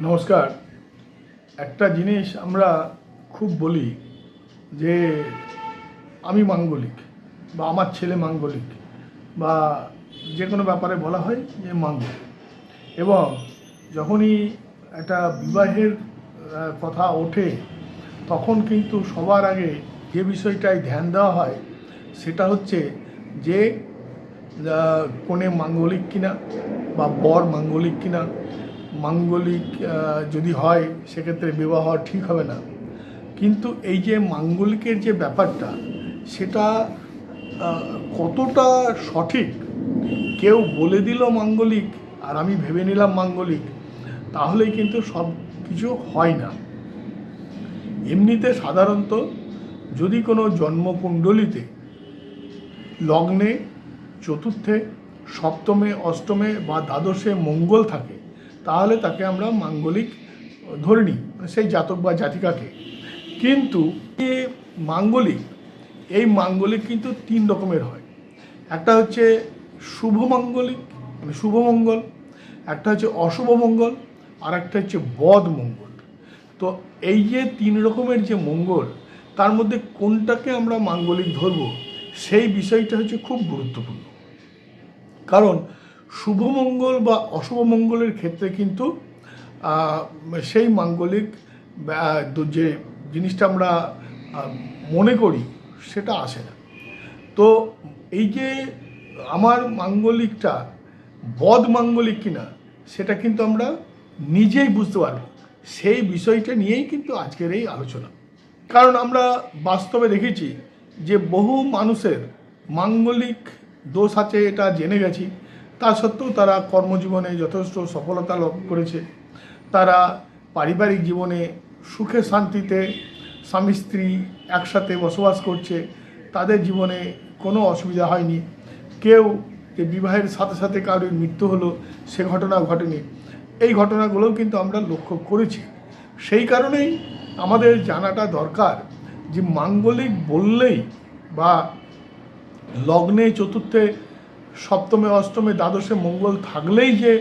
নমস্কার। একটা জিনিস আমরা খুব বলি যে আমি মাঙ্গলিক বা আমার ছেলে মাঙ্গলিক বা যে কোনো ব্যাপারে বলা হয় যে মাঙ্গলিক। এবং যখনই একটা বিবাহের কথা ওঠে তখন কিন্তু সবার আগে যে বিষয়টায় ধ্যান দেওয়া হয় সেটা হচ্ছে যে কনে মাঙ্গলিক কিনা বা বর মাঙ্গলিক কিনা। মাঙ্গলিক যদি হয় সেক্ষেত্রে বিবাহ ঠিক হবে না। কিন্তু এই যে মাঙ্গলিকের যে ব্যাপারটা সেটা কতটা সঠিক, কেউ বলে দিল মাঙ্গলিক আর আমি ভেবে নিলাম মাঙ্গলিক, তাহলেই কিন্তু সব কিছু হয় না। এমনিতে সাধারণত যদি কোনো জন্মকুণ্ডলিতে লগ্নে, চতুর্থে, সপ্তমে, অষ্টমে বা দ্বাদশে মঙ্গল থাকে তাহলে তাকে আমরা মাঙ্গলিক ধরে নিই, সেই জাতক বা জাতিকাকে। কিন্তু এই মাঙ্গলিক, এই মাঙ্গলিক কিন্তু তিন রকমের হয়। একটা হচ্ছে শুভ মাঙ্গলিক মানে শুভ মঙ্গল, একটা হচ্ছে অশুভ মঙ্গল, আর একটা হচ্ছে বদ মঙ্গল। তো এই যে তিন রকমের যে মঙ্গল, তার মধ্যে কোনটাকে আমরা মাঙ্গলিক ধরব সেই বিষয়টা হচ্ছে খুব গুরুত্বপূর্ণ। কারণ শুভ মঙ্গল বা অশুভ মঙ্গলের ক্ষেত্রে কিন্তু সেই মাঙ্গলিক যে জিনিসটা আমরা মনে করি সেটা আসে না। তো এই যে আমার মাঙ্গলিকটা বদ মাঙ্গলিক কিনা সেটা কিন্তু আমরা নিজেই বুঝতে পারব। সেই বিষয়টা নিয়েই কিন্তু আজকের এই আলোচনা। কারণ আমরা বাস্তবে দেখেছি যে বহু মানুষের মাঙ্গলিক দোষ আছে, এটা জেনে গেছি। তা সত্ত্বেও তারা কর্মজীবনে যথেষ্ট সফলতা লাভ করেছে। তারা পারিবারিক জীবনে সুখে শান্তিতে স্বামী স্ত্রী একসাথে বসবাস করছে, তাদের জীবনে কোনো অসুবিধা হয়নি। কেউ যে বিবাহের সাথে সাথে কারোর মৃত্যু হলো সে ঘটনা ঘটেনি। এই ঘটনাগুলোও কিন্তু আমরা লক্ষ্য করেছি। সেই কারণেই আমাদের জানাটা দরকার যে মাঙ্গলিক বললেই বা লগ্নে, চতুর্থে, সপ্তমে, অষ্টমে, দ্বাদশে মঙ্গল থাকলেই যে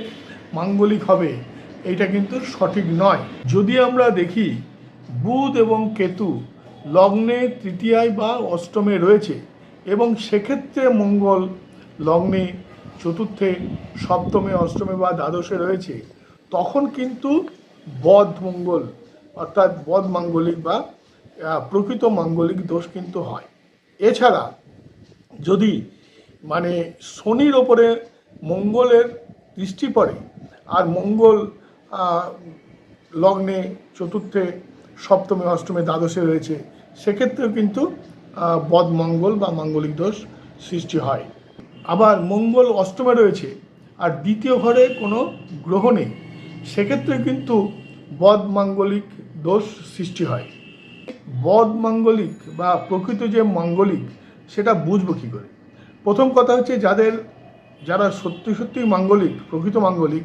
মাঙ্গলিক হবে এইটা কিন্তু সঠিক নয়। যদি আমরা দেখি বুধ এবং কেতু লগ্নে, তৃতীয়ায় বা অষ্টমে রয়েছে এবং সেক্ষেত্রে মঙ্গল লগ্নে, চতুর্থে, সপ্তমে, অষ্টমে বা দ্বাদশে রয়েছে, তখন কিন্তু বদ মঙ্গল অর্থাৎ বদ মাঙ্গলিক বা প্রকৃত মাঙ্গলিক দোষ কিন্তু হয়। এছাড়া যদি মানে শনির ওপরে মঙ্গলের দৃষ্টি পড়ে আর মঙ্গল লগ্নে, চতুর্থে, সপ্তমে, অষ্টমে, দ্বাদশে রয়েছে, সেক্ষেত্রেও কিন্তু বদ মঙ্গল বা মাঙ্গলিক দোষ সৃষ্টি হয়। আবার মঙ্গল অষ্টমে রয়েছে আর দ্বিতীয় ঘরে কোনো গ্রহ নেই, সেক্ষেত্রে কিন্তু বদ মাঙ্গলিক দোষ সৃষ্টি হয়। বদ মাঙ্গলিক বা প্রকৃত যে মাঙ্গলিক সেটা বুঝবো কী করে? প্রথম কথা হচ্ছে যারা সত্যি সত্যি মাঙ্গলিক, প্রকৃত মাঙ্গলিক,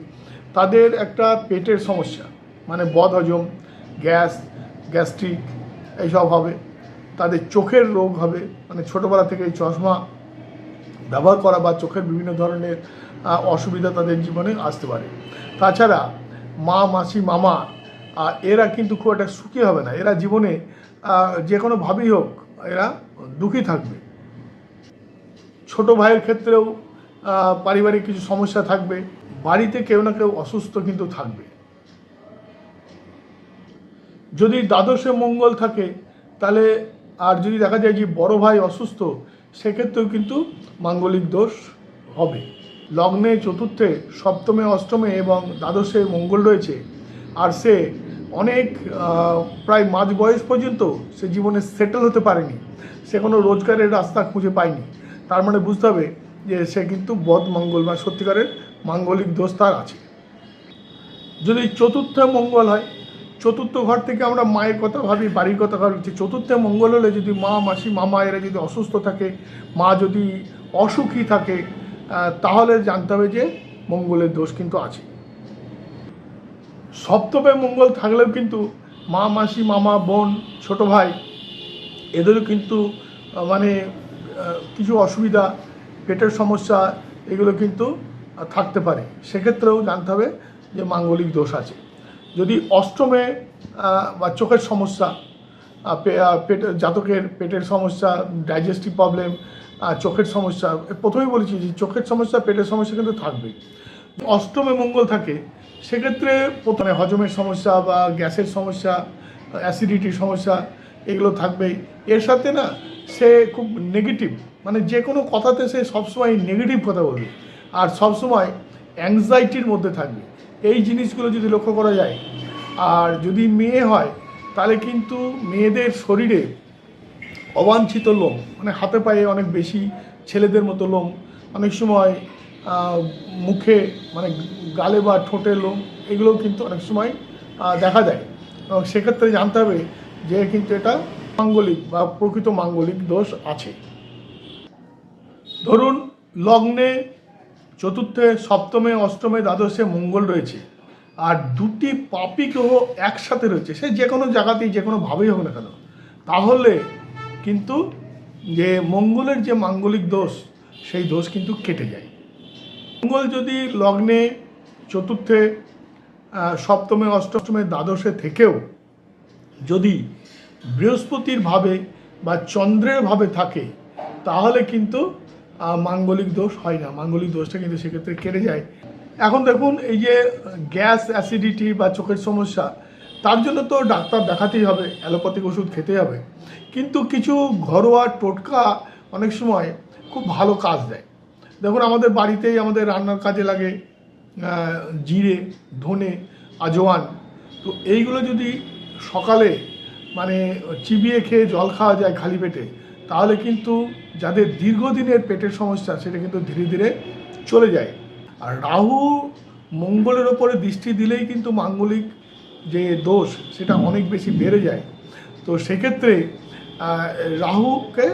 তাদের একটা পেটের সমস্যা মানে বদ হজম, গ্যাস্ট্রিক এইসব হবে। তাদের চোখের রোগ হবে, মানে ছোটোবেলা থেকে চশমা ব্যবহার করা বা চোখের বিভিন্ন ধরনের অসুবিধা তাদের জীবনে আসতে পারে। তাছাড়া মা, মাসি, মামা এরা কিন্তু খুব একটা সুখী হবে না। এরা জীবনে যে কোনোভাবেই হোক এরা দুঃখী থাকবে। ছোট ভাইয়ের ক্ষেত্রেও পারিবারিক কিছু সমস্যা থাকবে। বাড়িতে কেউ না কেউ অসুস্থ কিন্তু থাকবে। যদি দ্বাদশে মঙ্গল থাকে তাহলে, আর যদি দেখা যায় যে বড় ভাই অসুস্থ, সেক্ষেত্রেও কিন্তু মাঙ্গলিক দোষ হবে। লগ্নে, চতুর্থে, সপ্তমে, অষ্টমে এবং দ্বাদশে মঙ্গল রয়েছে আর সে অনেক প্রায় মাঝ বয়স পর্যন্ত সে জীবনে সেটেল হতে পারেনি, সে কোনো রোজগারের রাস্তা খুঁজে পায়নি, তার মানে বুঝতে হবে যে সে কিন্তু বদ মঙ্গল বা সত্যিকারের মাঙ্গলিক দোষ তার আছে। যদি চতুর্থে মঙ্গল হয়, চতুর্থ ঘর থেকে আমরা মায়ের কথা ভাবি, বাড়ির কথা ভাবি, চতুর্থে মঙ্গল হলে যদি মা, মাসি, মামা এরা যদি অসুস্থ থাকে, মা যদি অসুখী থাকে, তাহলে জানতে হবে যে মঙ্গলের দোষ কিন্তু আছে। সপ্তমে মঙ্গল থাকলেও কিন্তু মা, মাসি, মামা, বোন, ছোট ভাই এদেরও কিন্তু মানে কিছু অসুবিধা, পেটের সমস্যা এগুলো কিন্তু থাকতে পারে। সেক্ষেত্রেও জানতে হবে যে মাঙ্গলিক দোষ আছে। যদি অষ্টমে বা চোখের সমস্যা, জাতকের পেটের সমস্যা, ডাইজেস্টিভ প্রবলেম, চোখের সমস্যা, প্রথমেই বলেছি যে চোখের সমস্যা, পেটের সমস্যা কিন্তু থাকবেই। অষ্টমে মঙ্গল থাকে, সেক্ষেত্রে প্রথমে হজমের সমস্যা বা গ্যাসের সমস্যা, অ্যাসিডিটির সমস্যা, এগুলো থাকবেই। এর সাথে না সে খুব নেগেটিভ, মানে যে কোনো কথাতে সে সবসময় নেগেটিভ কথা বলবে, আর সবসময় অ্যাংজাইটির মধ্যে থাকবে। এই জিনিসগুলো যদি লক্ষ্য করা যায়, আর যদি মেয়ে হয় তাহলে কিন্তু মেয়েদের শরীরে অবাঞ্ছিত লোম, মানে হাতে পায়ে অনেক বেশি ছেলেদের মতো লোম, অনেক সময় মুখে মানে গালে বা ঠোঁটে লোম, এগুলোও কিন্তু অনেক সময় দেখা যায়। এবং সেক্ষেত্রে জানতে হবে যে কিন্তু এটা মাঙ্গলিক বা প্রকৃত মাঙ্গলিক দোষ আছে। ধরুন লগ্নে চতুর্থে, সপ্তমে, অষ্টমে, দ্বাদশে মঙ্গল রয়েছে, আর দুটি পাপী গ্রহ একসাথে রয়েছে, সে যে কোনো জায়গাতেই যে কোনোভাবেই হোক না কেন, তাহলে কিন্তু যে মঙ্গলের যে মাঙ্গলিক দোষ, সেই দোষ কিন্তু কেটে যায়। মঙ্গল যদি লগ্নে চতুর্থে, সপ্তমে, অষ্টমে, দ্বাদশে থেকেও যদি বৃহস্পতির ভাবে বা চন্দ্রের ভাবে থাকে, তাহলে কিন্তু মাঙ্গলিক দোষ হয় না, মাঙ্গলিক দোষটা কিন্তু সেক্ষেত্রে কেটে যায়। এখন দেখুন, এই যে গ্যাস, অ্যাসিডিটি বা চোখের সমস্যা, তার জন্য তো ডাক্তার দেখাতেই হবে, অ্যালোপ্যাথিক ওষুধ খেতে হবে, কিন্তু কিছু ঘরোয়া টোটকা অনেক সময় খুব ভালো কাজ দেয়। দেখুন, আমাদের বাড়িতেই আমাদের রান্নার কাজে লাগে জিরে, ধনে, আজওয়ান। তো এইগুলো যদি সকালে মানে চিবিয়ে খেয়ে জল খাওয়া যায় খালি পেটে, তাহলে কিন্তু যাদের দীর্ঘদিনের পেটের সমস্যা, সেটা কিন্তু ধীরে ধীরে চলে যায়। আর রাহু মঙ্গলের ওপরে দৃষ্টি দিলেই কিন্তু মাঙ্গলিক যে দোষ, সেটা অনেক বেশি বেড়ে যায়। তো সেক্ষেত্রে রাহুকে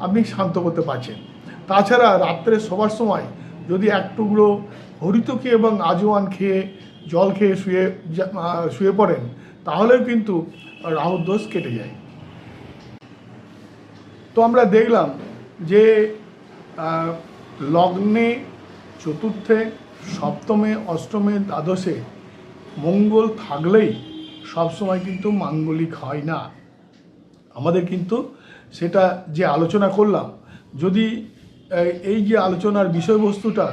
আপনি শান্ত করতে পারছেন। তাছাড়া রাত্রে শোবার সময় যদি এক টুকরো হরিতকি এবং আজওয়ান খেয়ে, জল খেয়ে শুয়ে পড়েন, তাহলেও কিন্তু রাহুর দোষ কেটে যায়। তো আমরা দেখলাম যে লগ্নে চতুর্থে, সপ্তমে, অষ্টমে, দ্বাদশে মঙ্গল থাকলেই সবসময় কিন্তু মাঙ্গলিক হয় না। আমাদের কিন্তু সেটা যে আলোচনা করলাম, যদি এই যে আলোচনার বিষয়বস্তুটা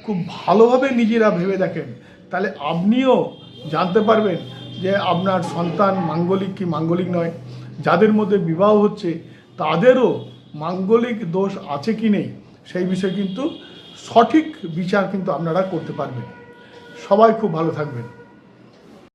খুব ভালোভাবে নিজেরা ভেবে দেখেন, তাহলে আপনিও জানতে পারবেন যে আপনার সন্তান মাঙ্গলিক কি মাঙ্গলিক নয়। যাদের মধ্যে বিবাহ হচ্ছে, তাদেরও মাঙ্গলিক দোষ আছে কি নেই, সেই বিষয়ে কিন্তু সঠিক বিচার কিন্তু আপনারা করতে পারবেন। সবাই খুব ভালো থাকবেন।